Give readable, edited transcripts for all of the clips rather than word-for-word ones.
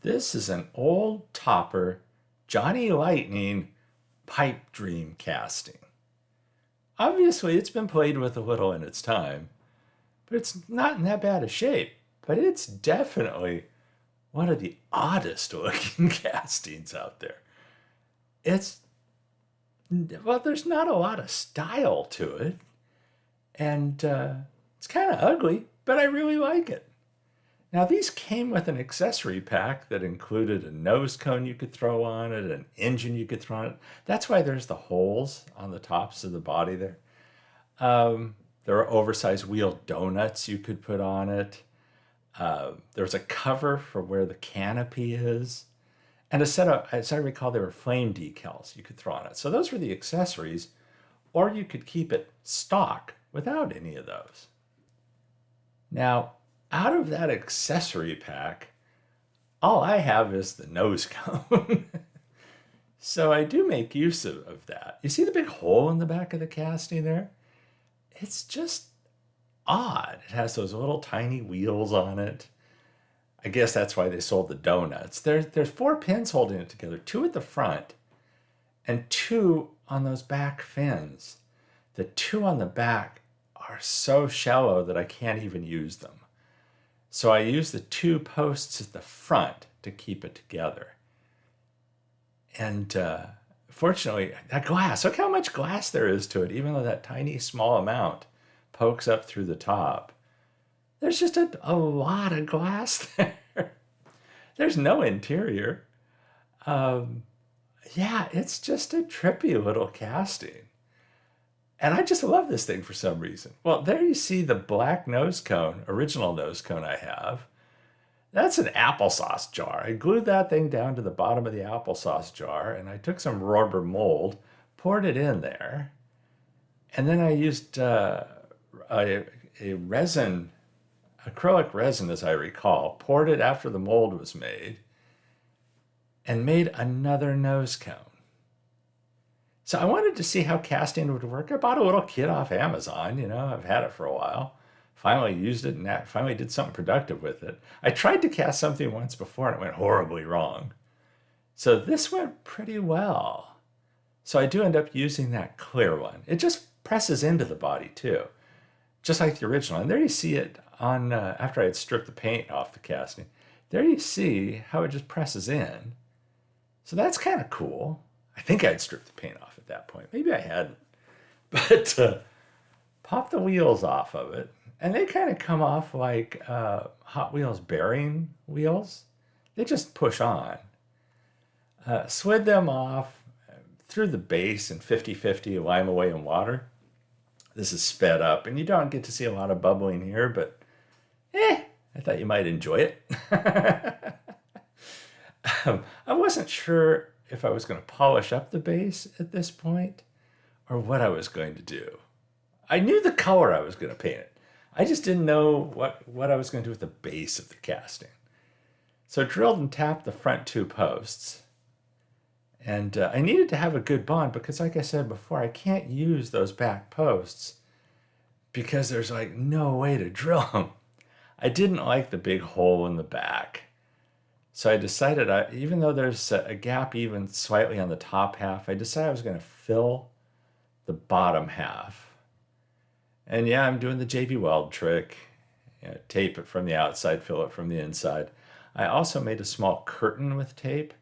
This is an old topper Johnny Lightning pipe dream casting. Obviously, it's been played with a little in its time, but it's not in that bad a shape. But it's definitely one of the oddest looking castings out there. It's, well, there's not a lot of style to it, and it's kind of ugly, but I really like it. Now, these came with an accessory pack that included a nose cone you could throw on it, an engine you could throw on it. That's why there's the holes on the tops of the body there. There are oversized wheel doughnuts you could put on it. There's a cover for where the canopy is. And a set of, as I recall, there were flame decals you could throw on it. So those were the accessories, or you could keep it stock without any of those. Now, out of that accessory pack, all I have is the nose cone. So I do make use of that. You see the big hole in the back of the casting there? It's just odd. It has those little tiny wheels on it. I guess that's why they sold the doughnuts. There's 4 pins holding it together, 2 at the front and 2 on those back fins. The 2 on the back are so shallow that I can't even use them. So I use the 2 posts at the front to keep it together. And fortunately, that glass, look how much glass there is to it, even though that tiny small amount pokes up through the top. There's just a lot of glass there. There's no interior. Yeah, it's just a trippy little casting. And I just love this thing for some reason. Well, there you see the black nose cone, original nose cone I have. That's an applesauce jar. I glued that thing down to the bottom of the applesauce jar, and I took some rubber mold, poured it in there, and then I used a resin, acrylic resin as I recall, poured it after the mold was made, and made another nose cone. So I wanted to see how casting would work. I bought a little kit off Amazon, I've had it for a while. Finally used it and finally did something productive with it. I tried to cast something once before and it went horribly wrong. So this went pretty well. So I do end up using that clear one. It just presses into the body too, just like the original. And there you see it on, after I had stripped the paint off the casting, there you see how it just presses in. So that's kind of cool. I think I'd stripped the paint off at that point. Maybe I hadn't. But pop the wheels off of it. And they kind of come off like Hot Wheels bearing wheels. They just push on. Slid them off through the base in 50-50 lime away in water. This is sped up. And you don't get to see a lot of bubbling here, but I thought you might enjoy it. I wasn't sure if I was going to polish up the base at this point or what I was going to do. I knew the color I was going to paint it. I just didn't know what I was going to do with the base of the casting. So I drilled and tapped the front 2 posts. And I needed to have a good bond because, like I said before, I can't use those back posts because there's like no way to drill them. I didn't like the big hole in the back. So I decided, even though there's a gap even slightly on the top half, I decided I was going to fill the bottom half. And yeah, I'm doing the JB Weld trick. Tape it from the outside, fill it from the inside. I also made a small curtain with tape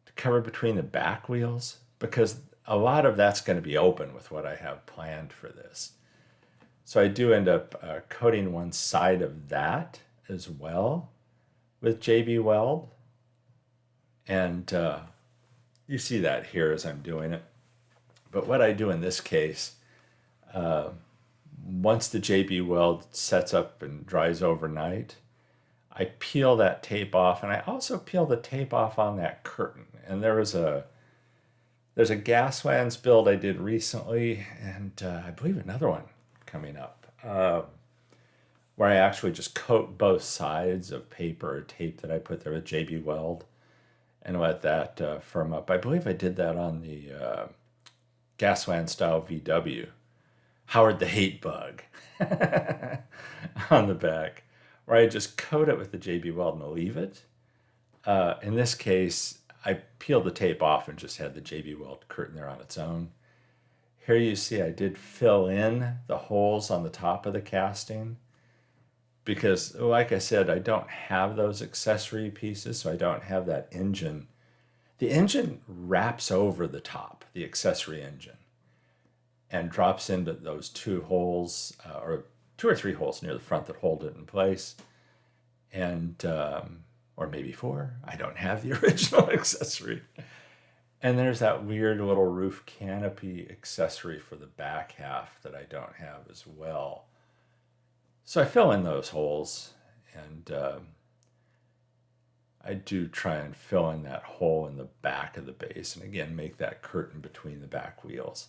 to cover between the back wheels because a lot of that's going to be open with what I have planned for this. So I do end up coating one side of that as well with JB Weld. And you see that here as I'm doing it. But what I do in this case, once the JB Weld sets up and dries overnight, I peel that tape off, and I also peel the tape off on that curtain. And there's a Gaslands build I did recently, and I believe another one coming up, where I actually just coat both sides of paper or tape that I put there with JB Weld and let that firm up. I believe I did that on the Gasland style VW. Howard the Hate Bug on the back, where I just coat it with the JB Weld and leave it. In this case, I peeled the tape off and just had the JB Weld curtain there on its own. Here you see I did fill in the holes on the top of the casting because, like I said, I don't have those accessory pieces, so I don't have that engine. The engine wraps over the top, the accessory engine, and drops into those two holes, or two or three holes near the front that hold it in place. And, or maybe four. I don't have the original accessory. And there's that weird little roof canopy accessory for the back half that I don't have as well. So I fill in those holes, and I do try and fill in that hole in the back of the base, and again, make that curtain between the back wheels.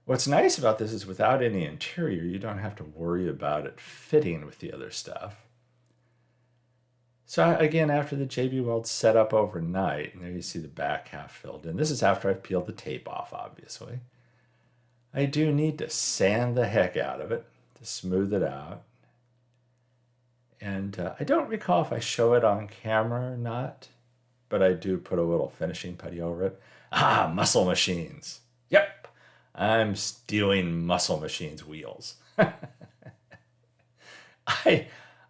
What's nice about this is without any interior, you don't have to worry about it fitting with the other stuff. So again, after the JB Weld set up overnight, and there you see the back half filled in. This is after I've peeled the tape off, obviously. I do need to sand the heck out of it to smooth it out. And I don't recall if I show it on camera or not, but I do put a little finishing putty over it. Ah, Muscle Machines. Yep, I'm stealing Muscle Machines wheels.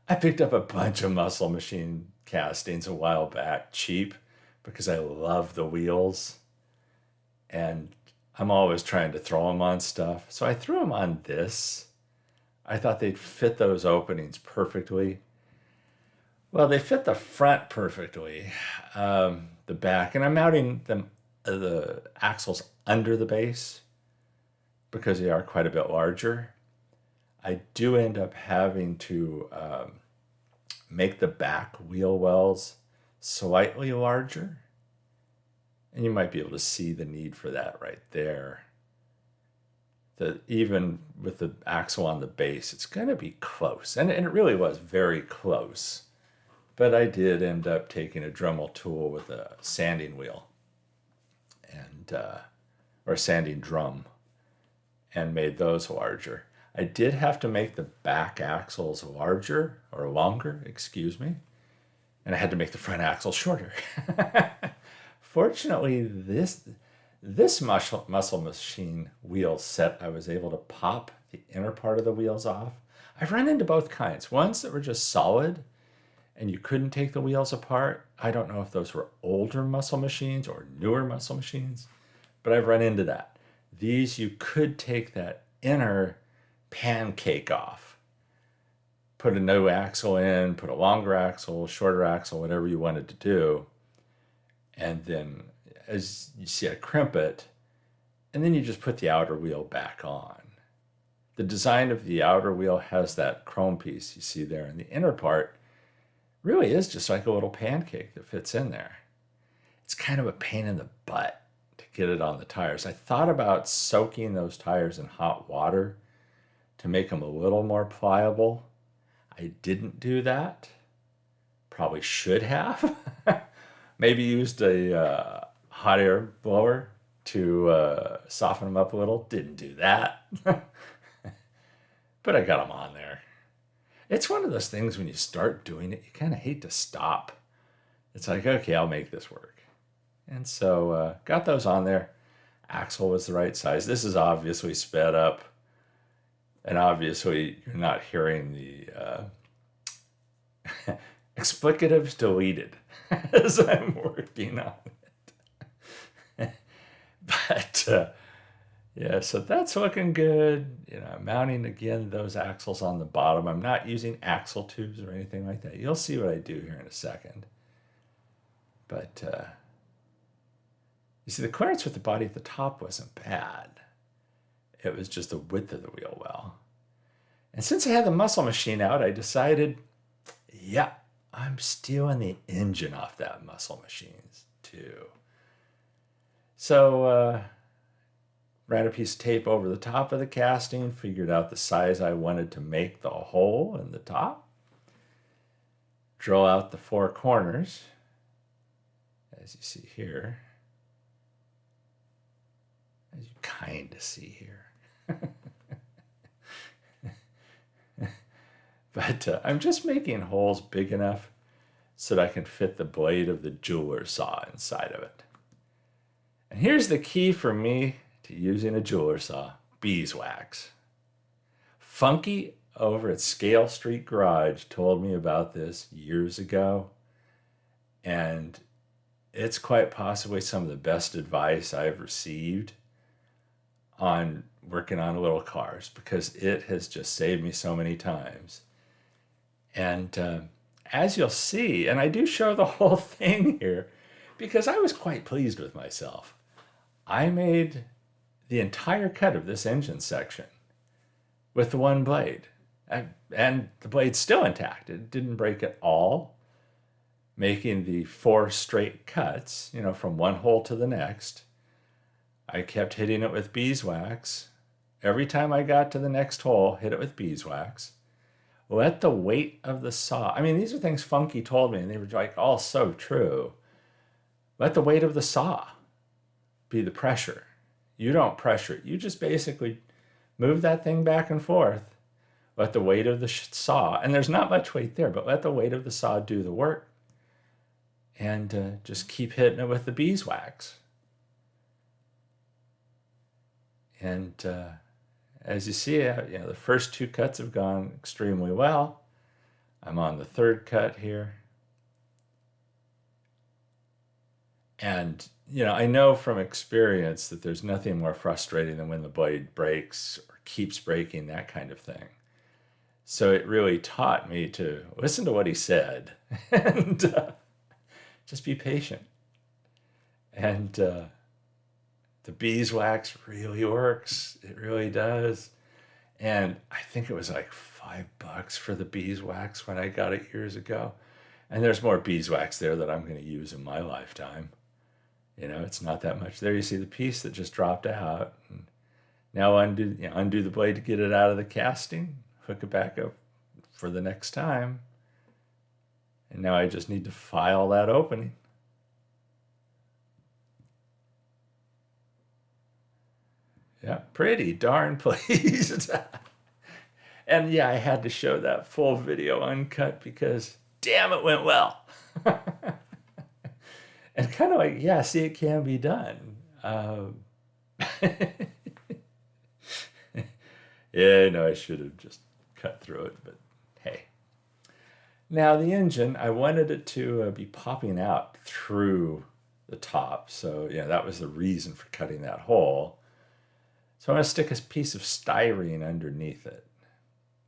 I picked up a bunch of Muscle Machine castings a while back, cheap, because I love the wheels. And I'm always trying to throw them on stuff. So I threw them on this. I thought they'd fit those openings perfectly. Well, they fit the front perfectly, the back. And I'm mounting them, the axles under the base because they are quite a bit larger. I do end up having to make the back wheel wells slightly larger. And you might be able to see the need for that right there. Even with the axle on the base, it's going to be close. And it really was very close. But I did end up taking a Dremel tool with a sanding wheel, and or a sanding drum, and made those larger. I did have to make the back axles larger, or longer, excuse me, and I had to make the front axle shorter. Fortunately, this muscle machine wheel set, I was able to pop the inner part of the wheels off. I've run into both kinds. Ones that were just solid, and you couldn't take the wheels apart. I don't know if those were older muscle machines or newer muscle machines, but I've run into that. These, you could take that inner pancake off, put a new axle in, put a longer axle, shorter axle, whatever you wanted to do, and then as you see I crimp it, and then you just put the outer wheel back on. The design of the outer wheel has that chrome piece you see there, and the inner part really is just like a little pancake that fits in there. It's kind of a pain in the butt to get it on the tires. I thought about soaking those tires in hot water to make them a little more pliable. I didn't do that. Probably should have. Maybe used a hot air blower to soften them up a little. Didn't do that. But I got them on there. It's one of those things when you start doing it, you kind of hate to stop. It's like, okay, I'll make this work. And so got those on there. Axle was the right size. This is obviously sped up. And obviously, you're not hearing the explicatives deleted as I'm working on it. But yeah, so that's looking good. You know, I'm mounting again those axles on the bottom. I'm not using axle tubes or anything like that. You'll see what I do here in a second. But you see, the clearance with the body at the top wasn't bad. It was just the width of the wheel well. And since I had the muscle machine out, I decided, yeah, I'm stealing the engine off that muscle machines too. So ran a piece of tape over the top of the casting, figured out the size I wanted to make the hole in the top, drill out the four corners, as you see here, as you kind of see here. But I'm just making holes big enough so that I can fit the blade of the jeweler saw inside of it. And here's the key for me to using a jeweler saw: beeswax. Funky over at Scale Street Garage told me about this years ago, and it's quite possibly some of the best advice I've received on working on little cars, because it has just saved me so many times. And as you'll see, and I do show the whole thing here because I was quite pleased with myself, I made the entire cut of this engine section with the one blade. And the blade's still intact. It didn't break at all, making the 4 straight cuts, from one hole to the next. I kept hitting it with beeswax. Every time I got to the next hole, hit it with beeswax. Let the weight of the saw, these are things Funky told me, and they were like all so true. Let the weight of the saw be the pressure. You don't pressure it. You just basically move that thing back and forth. Let the weight of the saw, and there's not much weight there, but let the weight of the saw do the work. And just keep hitting it with the beeswax. And as you see, the first 2 cuts have gone extremely well. I'm on the 3rd cut here. And, I know from experience that there's nothing more frustrating than when the blade breaks or keeps breaking, that kind of thing. So it really taught me to listen to what he said and just be patient. And the beeswax really works. It really does. And I think it was like $5 for the beeswax when I got it years ago. And there's more beeswax there that I'm going to use in my lifetime. It's not that much. There you see the piece that just dropped out. And now undo the blade to get it out of the casting, hook it back up for the next time. And now I just need to file that opening. Yeah, pretty darn pleased. And yeah, I had to show that full video uncut because damn, it went well. And kind of like, yeah, see, it can be done. Yeah, no, I should have just cut through it, but hey. Now the engine, I wanted it to be popping out through the top. So yeah, that was the reason for cutting that hole. So I'm going to stick a piece of styrene underneath it.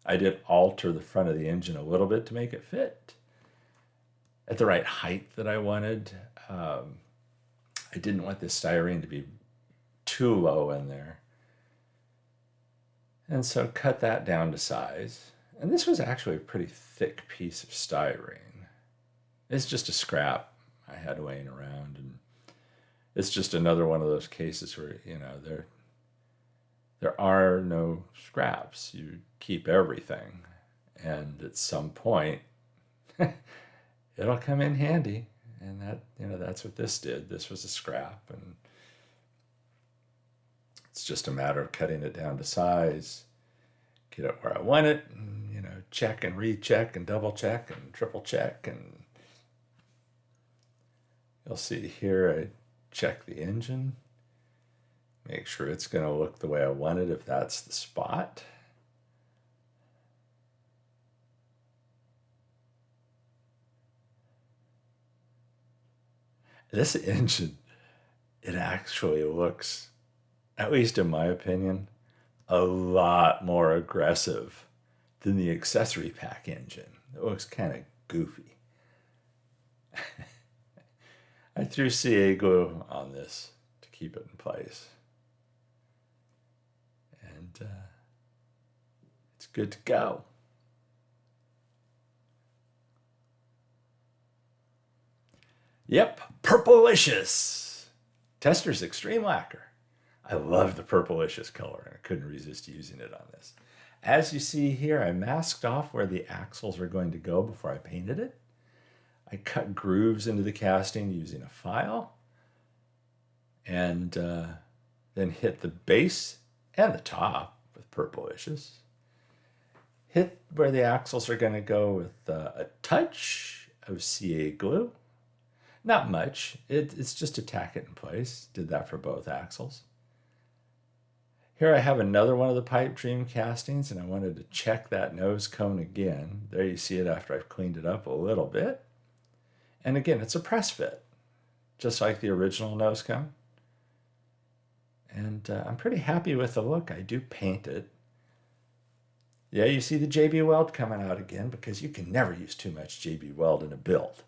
I did alter the front of the engine a little bit to make it fit at the right height that I wanted. I didn't want this styrene to be too low in there. And so cut that down to size. And this was actually a pretty thick piece of styrene. It's just a scrap I had laying around. And it's just another one of those cases where, there are no scraps. You keep everything. And at some point, it'll come in handy. And that's what this did. This was a scrap. And it's just a matter of cutting it down to size, get it where I want it, and, check and recheck and double check and triple check. And you'll see here, I check the engine, make sure it's going to look the way I want it if that's the spot. This engine, it actually looks, at least in my opinion, a lot more aggressive than the accessory pack engine. It looks kind of goofy. I threw CA glue on this to keep it in place. And it's good to go. Yep, Purplicious. Tester's Extreme Lacquer. I love the Purplicious color, and I couldn't resist using it on this. As you see here, I masked off where the axles were going to go before I painted it. I cut grooves into the casting using a file, and then hit the base and the top with Purplicious. Hit where the axles are going to go with a touch of CA glue. Not much. It's just to tack it in place. Did that for both axles. Here I have another one of the pipe dream castings, and I wanted to check that nose cone again. There you see it after I've cleaned it up a little bit. And again, it's a press fit, just like the original nose cone. And I'm pretty happy with the look. I do paint it. Yeah, you see the JB Weld coming out again, because you can never use too much JB Weld in a build.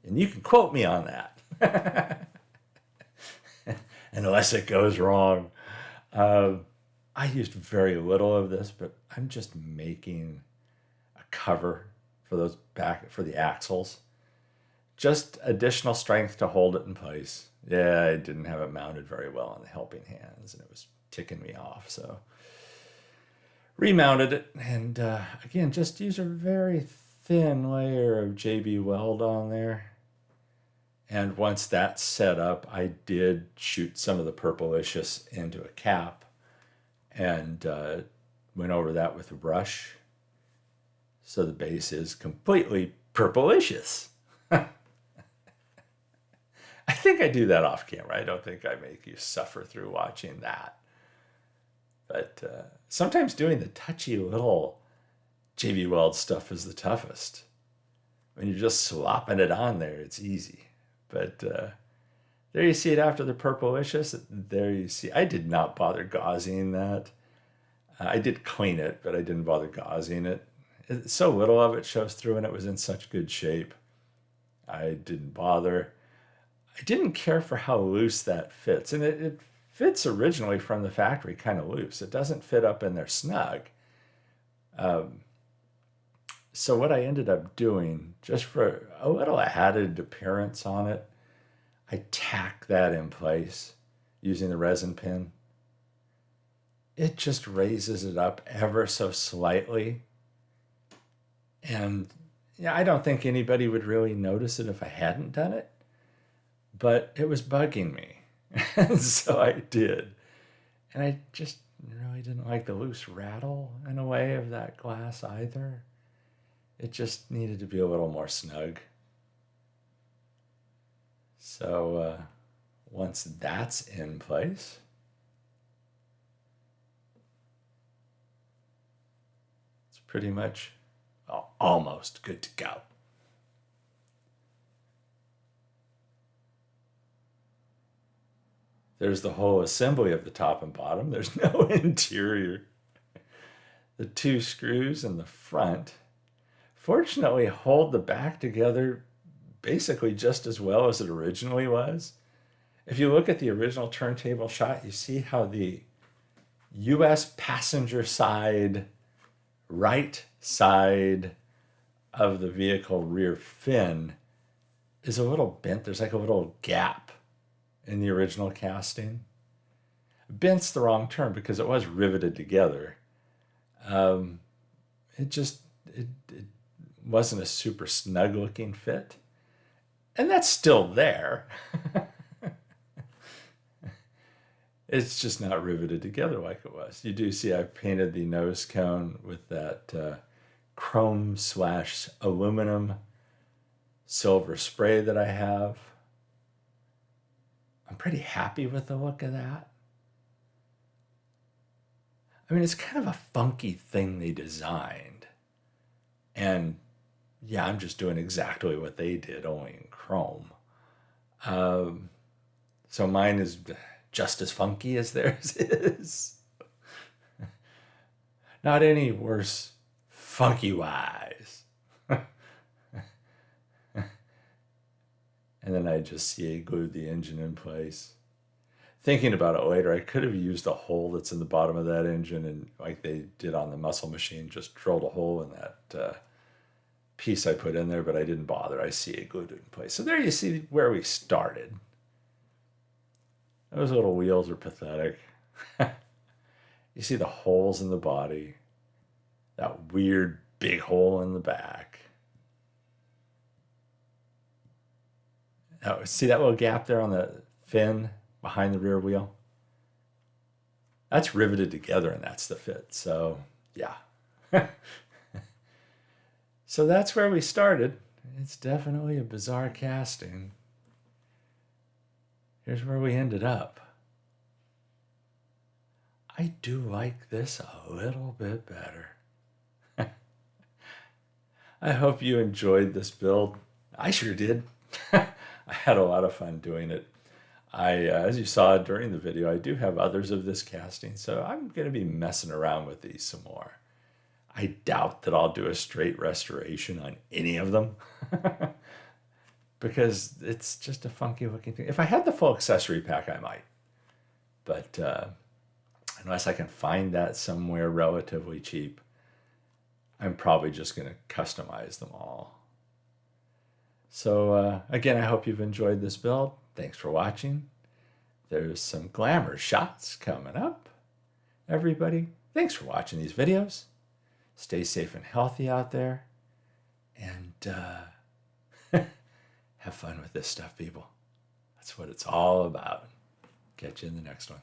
And you can quote me on that. Unless it goes wrong. I used very little of this, but I'm just making a cover for those for the axles. Just additional strength to hold it in place. Yeah, I didn't have it mounted very well on the helping hands, and it was ticking me off. So remounted it, and again, just use a very thin layer of JB Weld on there. And once that's set up, I did shoot some of the Purplicious into a cap and went over that with a brush. So the base is completely Purplicious. I think I do that off camera. I don't think I make you suffer through watching that. But sometimes doing the touchy little JB Weld stuff is the toughest. When you're just slopping it on there, it's easy. But there you see it after the Purplicious. There you see, I did not bother gauzing that. I did clean it, but I didn't bother gauzing it. So little of it shows through, and it was in such good shape. I didn't bother. I didn't care for how loose that fits. And it fits originally from the factory kind of loose. It doesn't fit up in there snug. So what I ended up doing, just for a little added appearance on it, I tack that in place using the resin pin. It just raises it up ever so slightly. And yeah, I don't think anybody would really notice it if I hadn't done it. But it was bugging me. And so I did. And I just really didn't like the loose rattle in a way of that glass either. It just needed to be a little more snug. So once that's in place, it's pretty much almost good to go. There's the whole assembly of the top and bottom. There's no interior. The two screws in the front fortunately hold the back together basically just as well as it originally was. If you look at the original turntable shot, you see how the US passenger side, right side of the vehicle rear fin is a little bent. There's like a little gap in the original casting. Bent's the wrong term because it was riveted together. It wasn't a super snug looking fit. And that's still there. It's just not riveted together like it was. You do see I've painted the nose cone with that chrome / aluminum silver spray that I have. I'm pretty happy with the look of that. I mean, it's kind of a funky thing they designed. And yeah, I'm just doing exactly what they did, only in chrome. So mine is just as funky as theirs is. Not any worse funky-wise. And then I just CA glued the engine in place. Thinking about it later, I could have used a hole that's in the bottom of that engine, and like they did on the muscle machine, just drilled a hole in that piece I put in there, but I didn't bother. I CA glued it in place. So there you see where we started. Those little wheels are pathetic. You see the holes in the body, that weird big hole in the back. Now, see that little gap there on the fin behind the rear wheel? That's riveted together, and that's the fit. So, yeah. So that's where we started. It's definitely a bizarre casting. Here's where we ended up. I do like this a little bit better. I hope you enjoyed this build. I sure did. I had a lot of fun doing it. As you saw during the video, I do have others of this casting, so I'm going to be messing around with these some more. I doubt that I'll do a straight restoration on any of them because it's just a funky looking thing. If I had the full accessory pack, I might. But unless I can find that somewhere relatively cheap, I'm probably just going to customize them all. So again, I hope you've enjoyed this build. Thanks for watching. There's some glamour shots coming up. Everybody, thanks for watching these videos. Stay safe and healthy out there. And have fun with this stuff, people. That's what it's all about. Catch you in the next one.